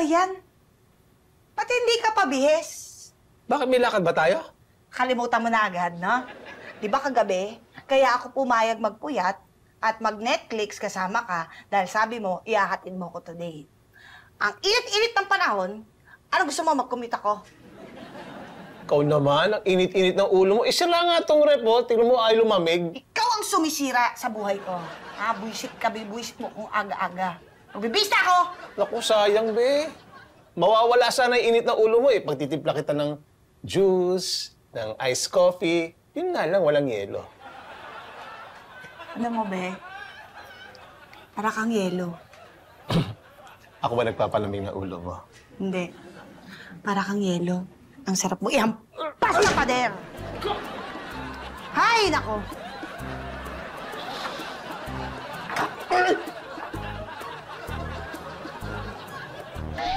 yan? Ba't hindi ka pabihis? Bakit may lakad ba tayo? Kalimutan mo na agad, no? Di ba kagabi, kaya ako pumayag magpuyat at mag-Netflix kasama ka dahil sabi mo, ihahatid mo ko today. Ang init-init ng panahon, ano gusto mo mag-commute ako? Ikaw naman, ang init-init ng ulo mo. Isira nga tong rep, oh. Tingnan mo, ay lumamig. Ikaw ang sumisira sa buhay ko. Buisit ka, bibuisit mo kung aga-aga. Magbibista ako! Naku, sayang, be. Mawawala sana yung init ng ulo mo, eh. Pagtitimpla kita ng juice, ng iced coffee. Yun nga lang, walang yelo. Ano mo, be? Para kang yelo. Ako ba nagpapalamig ng ulo mo? Hindi. Para kang yelo. Ang sarap mo ihampas na pader! Hay, nako!